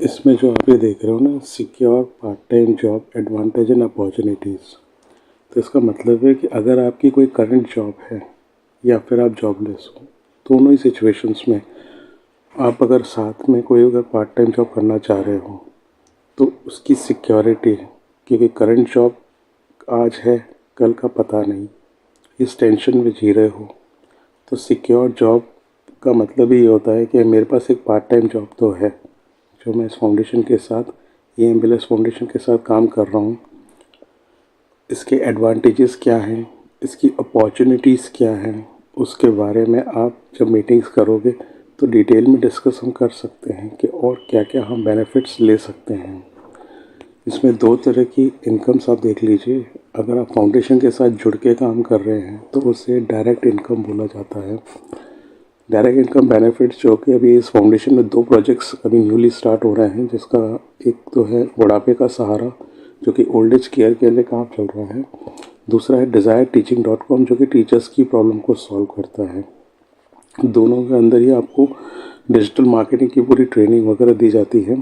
इसमें जो आप ये देख रहे हो ना, secure part time job advantage and opportunities. तो इसका मतलब है कि अगर आपकी कोई करंट जॉब है या फिर आप जॉबलेस हो, दोनों ही सिचुएशंस में आप अगर साथ में कोई अगर पार्ट टाइम जॉब करना चाह रहे हो तो उसकी सिक्योरिटी, क्योंकि करंट जॉब आज है कल का पता नहीं, इस टेंशन में जी रहे हो। तो सिक्योर जॉब का मतलब ही होता है कि मेरे पास एक पार्ट टाइम जॉब तो है जो मैं इस फाउंडेशन के साथ, EMBLS फाउंडेशन के साथ काम कर रहा हूँ। इसके एडवांटेजेस क्या हैं, इसकी अपॉर्चुनिटीज़ क्या हैं, उसके बारे में आप जब मीटिंग्स करोगे तो डिटेल में डिस्कस हम कर सकते हैं कि और क्या क्या हम बेनिफिट्स ले सकते हैं। इसमें दो तरह की इनकम्स आप देख लीजिए। अगर आप फाउंडेशन के साथ जुड़ के काम कर रहे हैं तो उसे डायरेक्ट इनकम बोला जाता है। डायरेक्ट इनकम बेनिफिट्स जो कि अभी इस फाउंडेशन में 2 प्रोजेक्ट्स अभी न्यूली स्टार्ट हो रहे हैं, जिसका एक तो है बुढ़ापे का सहारा जो कि ओल्ड एज केयर के लिए काम चल रहा है। दूसरा है DesireTeaching.com जो कि टीचर्स की प्रॉब्लम को सॉल्व करता है। दोनों के अंदर ही आपको डिजिटल मार्केटिंग की पूरी ट्रेनिंग वगैरह दी जाती है,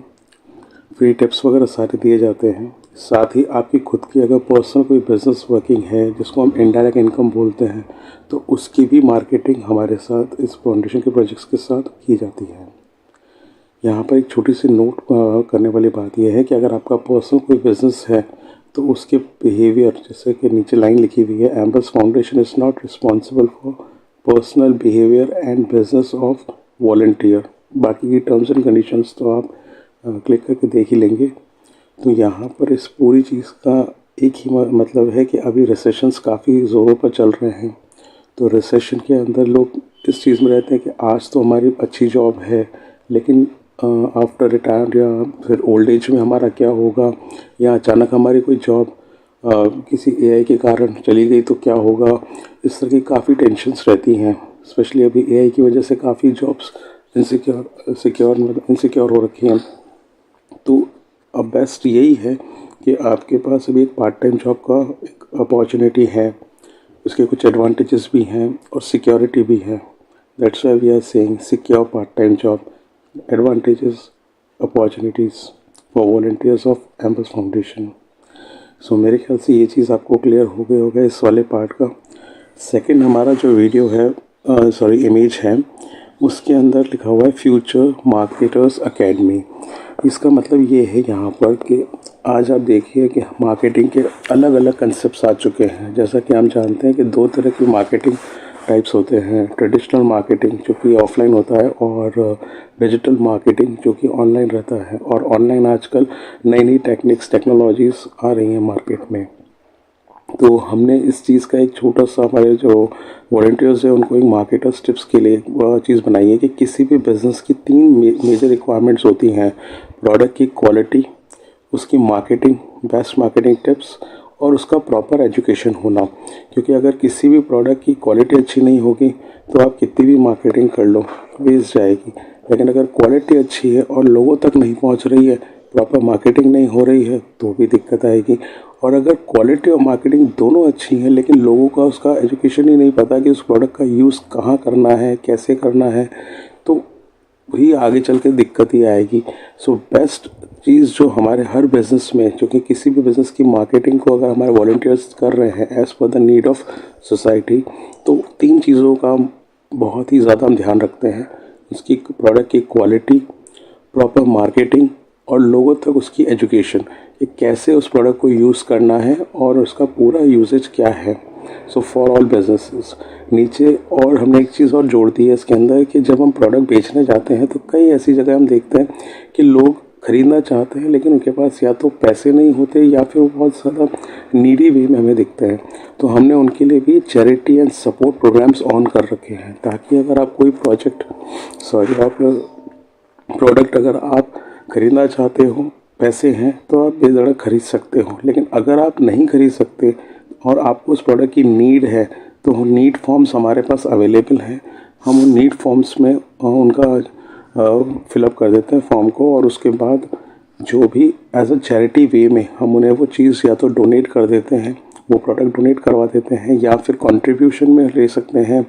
फ्री टिप्स वगैरह सारे दिए जाते हैं। साथ ही आपकी खुद की अगर पर्सनल कोई बिज़नेस वर्किंग है जिसको हम इनडायरेक्ट इनकम बोलते हैं, तो उसकी भी मार्केटिंग हमारे साथ इस फाउंडेशन के प्रोजेक्ट्स के साथ की जाती है। यहाँ पर एक छोटी सी नोट करने वाली बात यह है कि अगर आपका पर्सनल कोई बिज़नेस है तो उसके बिहेवियर, जैसे कि नीचे लाइन लिखी हुई है, Embas foundation is not responsible for personal behaviour and business of volunteer. बाकी की टर्म्स एंड कंडीशंस तो आप क्लिक करके देख ही लेंगे। तो यहाँ पर इस पूरी चीज़ का एक ही मतलब है कि अभी रिसेशंस काफ़ी ज़ोरों पर चल रहे हैं। तो रिसेशन के अंदर लोग इस चीज़ में रहते हैं कि आज तो हमारी अच्छी जॉब है, लेकिन आफ्टर रिटायर्ड या फिर ओल्ड एज में हमारा क्या होगा, या अचानक हमारी कोई जॉब किसी AI के कारण चली गई तो क्या होगा। इस तरह की काफ़ी टेंशन्स रहती हैं। स्पेशली अभी AI की वजह से काफ़ी जॉब्स इनसिक्योर हो रखी हैं। तो अब बेस्ट यही है कि आपके पास अभी एक पार्ट टाइम जॉब का एक अपॉर्चुनिटी है, उसके कुछ एडवांटेजेस भी हैं और सिक्योरिटी भी है। That's why we are saying secure part time job advantages opportunities for volunteers of Embas foundation. So मेरे ख्याल से ये चीज़ आपको क्लियर हो गई होगा इस वाले पार्ट का। सेकंड हमारा जो वीडियो है, इमेज है, उसके अंदर लिखा हुआ है फ्यूचर मार्केटर्स एकेडमी। इसका मतलब ये है यहाँ पर कि आज आप देखिए कि मार्केटिंग के अलग अलग कंसेप्ट्स आ चुके हैं। जैसा कि हम जानते हैं कि 2 तरह की मार्केटिंग टाइप्स होते हैं, ट्रेडिशनल मार्केटिंग जो कि ऑफलाइन होता है और डिजिटल मार्केटिंग जो कि ऑनलाइन रहता है। और ऑनलाइन आजकल नई नई टेक्नोलॉजीज़ आ रही हैं मार्केट में। तो हमने इस चीज़ का एक छोटा सा, हमारे जो वॉलंटियर्स हैं उनको एक मार्केटर्स टिप्स के लिए वह चीज़ बनाई है कि किसी भी बिज़नेस की 3 मेजर रिक्वायरमेंट्स होती हैं। प्रोडक्ट की क्वालिटी, उसकी मार्केटिंग, बेस्ट मार्केटिंग टिप्स और उसका प्रॉपर एजुकेशन होना। क्योंकि अगर किसी भी प्रोडक्ट की क्वालिटी अच्छी नहीं होगी तो आप कितनी भी मार्केटिंग कर लो वेस्ट जाएगी। लेकिन अगर क्वालिटी अच्छी है और लोगों तक नहीं पहुंच रही है, प्रॉपर मार्केटिंग नहीं हो रही है, तो भी दिक्कत आएगी। और अगर क्वालिटी और मार्केटिंग दोनों अच्छी हैं लेकिन लोगों का उसका एजुकेशन ही नहीं पता कि उस प्रोडक्ट का यूज़ कहाँ करना है, कैसे करना है, तो वही आगे चल के दिक्कत ही आएगी। सो बेस्ट चीज़ जो हमारे हर बिज़नेस में, जो कि किसी भी बिज़नेस की मार्केटिंग को अगर हमारे वॉलंटियर्स कर रहे हैं as per the need of society, तो 3 चीज़ों का बहुत ही ज़्यादा हम ध्यान रखते हैं। उसकी प्रोडक्ट की क्वालिटी, प्रॉपर मार्केटिंग और लोगों तक उसकी एजुकेशन कि कैसे उस प्रोडक्ट को यूज़ करना है और उसका पूरा यूजेज क्या है। सो फॉर ऑल बिजनेसेस नीचे, और हमने एक चीज़ और जोड़ दी है इसके अंदर कि जब हम प्रोडक्ट बेचने जाते हैं तो कई ऐसी जगह हम देखते हैं कि लोग ख़रीदना चाहते हैं लेकिन उनके पास या तो पैसे नहीं होते या फिर वो बहुत ज़्यादा नीडी वे में हमें दिखते हैं। तो हमने उनके लिए भी charity and support programmes on कर रखे हैं, ताकि अगर आप कोई प्रोडक्ट अगर आप ख़रीदना चाहते हो, पैसे हैं तो आप बेधड़क ख़रीद सकते हो। लेकिन अगर आप नहीं ख़रीद सकते और आपको उस प्रोडक्ट की नीड है तो नीड फॉर्म्स हमारे पास अवेलेबल हैं। हम उन नीड फॉर्म्स में उनका फिलअप कर देते हैं फॉर्म को, और उसके बाद जो भी एज अ चैरिटी वे में हम उन्हें वो चीज़ या तो डोनेट कर देते हैं, वो प्रोडक्ट डोनेट करवा देते हैं, या फिर कंट्रीब्यूशन में ले सकते हैं।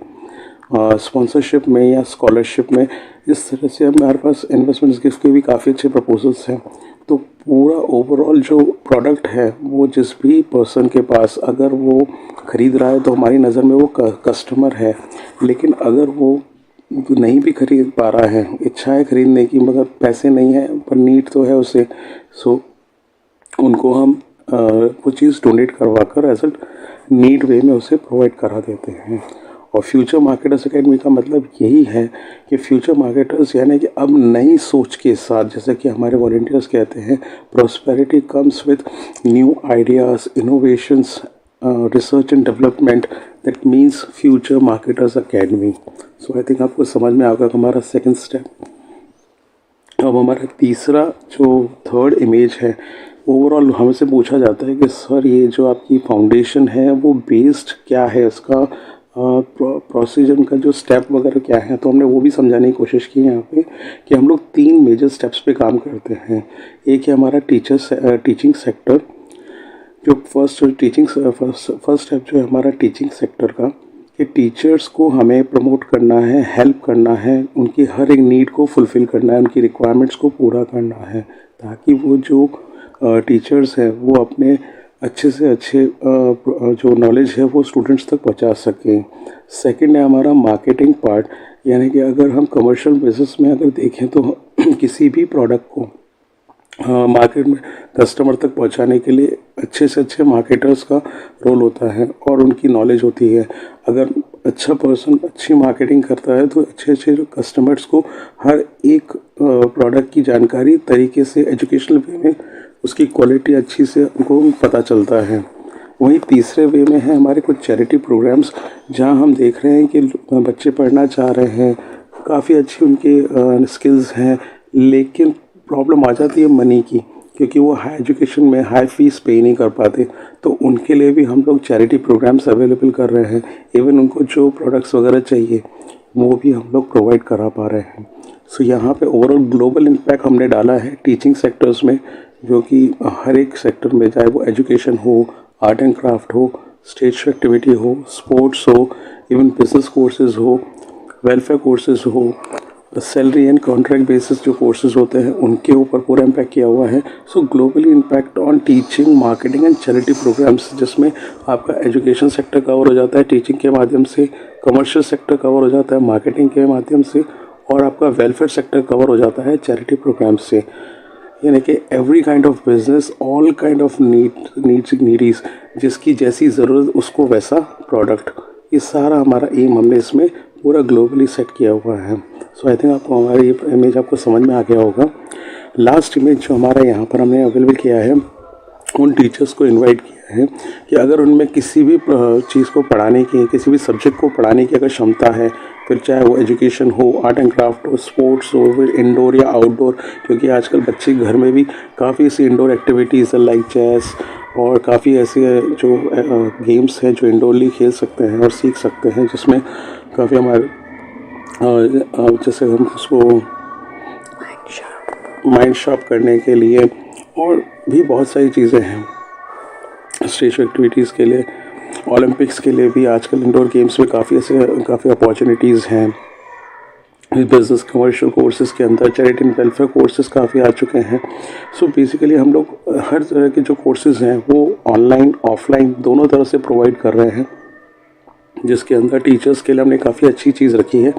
स्पॉन्सरशिप में या स्कॉलरशिप में। इस तरह से हमारे पास इन्वेस्टमेंट गिफ्ट के भी काफ़ी अच्छे प्रपोजल्स हैं। तो पूरा ओवरऑल जो प्रोडक्ट है वो जिस भी पर्सन के पास अगर वो ख़रीद रहा है तो हमारी नज़र में वो कस्टमर है। लेकिन अगर वो नहीं भी खरीद पा रहा है, इच्छा है खरीदने की मगर पैसे नहीं है, पर नीड तो है उसे, सो उनको हम वो चीज़ डोनेट करवा कर एज अ नीड वे में उसे प्रोवाइड करा देते हैं। और फ्यूचर मार्केटर्स एकेडमी का मतलब यही है कि फ्यूचर मार्केटर्स यानी कि अब नई सोच के साथ, जैसे कि हमारे वॉलंटियर्स कहते हैं, prosperity comes with new ideas, innovations, research and development, that means future marketers academy. So I think आपको समझ में आ गया हमारा सेकंड स्टेप। अब हमारा तीसरा जो थर्ड इमेज है, ओवरऑल हमसे पूछा जाता है कि सर ये जो आपकी फाउंडेशन है वो बेस्ड क्या है, इसका प्रोसीजर का जो स्टेप वगैरह क्या है। तो हमने वो भी समझाने की कोशिश की यहाँ पे कि हम लोग 3 मेजर स्टेप्स पे काम करते हैं। एक है हमारा टीचिंग सेक्टर, जो फर्स्ट स्टेप जो है हमारा टीचिंग सेक्टर का, कि टीचर्स को हमें प्रमोट करना है, हेल्प करना है, उनकी हर एक नीड को फुलफ़िल करना है, उनकी रिक्वायरमेंट्स को पूरा करना है, ताकि वो जो टीचर्स हैं वो अपने अच्छे से अच्छे जो नॉलेज है वो स्टूडेंट्स तक पहुंचा सकें। सेकंड है हमारा मार्केटिंग पार्ट, यानी कि अगर हम कमर्शियल बिजनेस में अगर देखें तो किसी भी प्रोडक्ट को मार्केट में कस्टमर तक पहुंचाने के लिए अच्छे से अच्छे मार्केटर्स का रोल होता है और उनकी नॉलेज होती है। अगर अच्छा पर्सन अच्छी मार्केटिंग करता है तो अच्छे अच्छे कस्टमर्स को हर एक प्रोडक्ट की जानकारी तरीके से एजुकेशनल वे में उसकी क्वालिटी अच्छी से उनको पता चलता है। वहीं तीसरे वे में है हमारे कुछ चैरिटी प्रोग्राम्स, जहां हम देख रहे हैं कि बच्चे पढ़ना चाह रहे हैं, काफ़ी अच्छी उनके स्किल्स हैं, लेकिन प्रॉब्लम आ जाती है मनी की, क्योंकि वो हाई एजुकेशन में हाई फीस पे नहीं कर पाते। तो उनके लिए भी हम लोग चैरिटी प्रोग्राम्स अवेलेबल कर रहे हैं। इवन उनको जो प्रोडक्ट्स वगैरह चाहिए वो भी हम लोग प्रोवाइड करा पा रहे हैं। सो यहाँ पे ओवरऑल ग्लोबल इम्पैक्ट हमने डाला है टीचिंग सेक्टर्स में, जो कि हर एक सेक्टर में, चाहे वो एजुकेशन हो, आर्ट एंड क्राफ्ट हो, स्टेज शो एक्टिविटी हो, स्पोर्ट्स हो, इवन बिजनेस कोर्सेज हो, वेलफेयर कोर्सेज हो, सैलरी एंड कॉन्ट्रैक्ट बेसिस जो कोर्सेज होते हैं उनके ऊपर पूरा इम्पैक्ट किया हुआ है। So globally impact on teaching, marketing and charity programmes, जिसमें आपका एजुकेशन सेक्टर कवर हो जाता है टीचिंग के माध्यम से, कमर्शियल सेक्टर कवर हो जाता है मार्केटिंग के माध्यम से, और आपका वेलफेयर सेक्टर कवर हो जाता है चैरिटी प्रोग्राम्स से। यानी कि every kind of business, all kind of needs, जिसकी जैसी ज़रूरत उसको वैसा प्रोडक्ट, ये सारा हमारा एम हमने इसमें पूरा ग्लोबली सेट किया हुआ है। सो आई थिंक आपको हमारा ये इमेज आपको समझ में आ गया होगा। लास्ट इमेज जो हमारा यहाँ पर हमने अवेलेबल किया है, उन टीचर्स को इनवाइट किया है कि अगर उनमें किसी भी चीज़ को पढ़ाने की, किसी भी सब्जेक्ट को पढ़ाने की अगर क्षमता है, फिर चाहे वो एजुकेशन हो, आर्ट एंड क्राफ्ट हो, स्पोर्ट्स हो, फिर इंडोर या आउटडोर, क्योंकि आजकल बच्चे घर में भी काफ़ी ऐसी इंडोर एक्टिविटीज़ है लाइक चेस, और काफ़ी ऐसे जो गेम्स हैं जो इंडोरली खेल सकते हैं और सीख सकते हैं, जिसमें काफ़ी हमारे जैसे हम उसको माइंड शार्प करने के लिए और भी बहुत सारी चीज़ें हैं, स्टेज एक्टिविटीज़ के लिए, ओलंपिक्स के लिए भी आजकल इंडोर गेम्स में काफ़ी अपॉर्चुनिटीज़ हैं। बिजनेस कमर्शियल कोर्सेज़ के अंदर चैरिटी एंड वेलफेयर कोर्सेज़ काफ़ी आ चुके हैं। सो बेसिकली हम लोग हर तरह के जो कोर्सेज़ हैं वो ऑनलाइन ऑफलाइन दोनों तरह से प्रोवाइड कर रहे हैं, जिसके अंदर टीचर्स के लिए हमने काफ़ी अच्छी चीज़ रखी है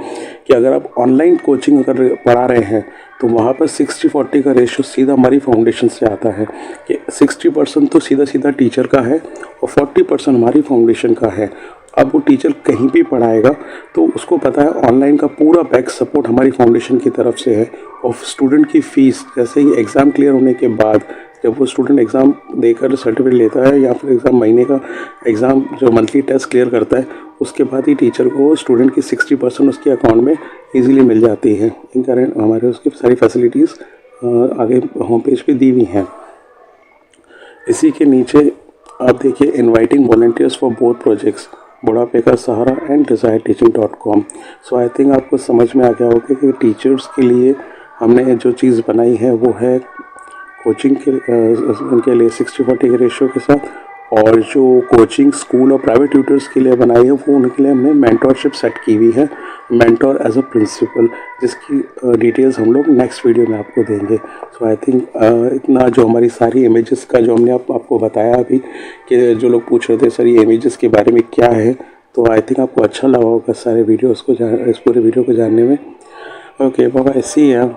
कि अगर आप ऑनलाइन कोचिंग अगर पढ़ा रहे हैं तो वहाँ पर 60-40 का रेशो सीधा हमारी फाउंडेशन से आता है कि 60% तो सीधा टीचर का है और 40% हमारी फाउंडेशन का है। अब वो टीचर कहीं भी पढ़ाएगा तो उसको पता है ऑनलाइन का पूरा बैक सपोर्ट हमारी फाउंडेशन की तरफ से है। और स्टूडेंट की फ़ीस जैसे ही एग्ज़ाम क्लियर होने के बाद, जब वो स्टूडेंट एग्ज़ाम देकर सर्टिफिकेट लेता है या फिर एग्ज़ाम महीने का एग्ज़ाम जो मंथली टेस्ट क्लियर करता है, उसके बाद ही टीचर को स्टूडेंट की 60% उसके अकाउंट में इजीली मिल जाती है। इन कारण हमारे उसकी सारी फैसिलिटीज़ आगे होम पेज पे दी हुई हैं। इसी के नीचे आप देखिए inviting volunteers for both projects, बुढ़ापे का सहारा and desire-teaching.com। So I think आपको समझ में आ गया होगा कि टीचर्स के लिए हमने जो चीज़ बनाई है वो है कोचिंग के उनके लिए 60-40 के रेशो के साथ, और जो कोचिंग स्कूल और प्राइवेट ट्यूटर्स के लिए बनाई है वो उनके लिए हमने मेंटोरशिप सेट की हुई है, मेंटोर एज अ प्रिंसिपल, जिसकी डिटेल्स हम लोग नेक्स्ट वीडियो में आपको देंगे। सो आई थिंक इतना जो हमारी सारी इमेजेस का जो हमने आपको बताया अभी कि जो लोग पूछ रहे थे सर ये इमेजेस के बारे में क्या है, तो आई थिंक आपको अच्छा लगा होगा सारे वीडियोस को इस पूरे वीडियो को जानने में। Okay bye, see you.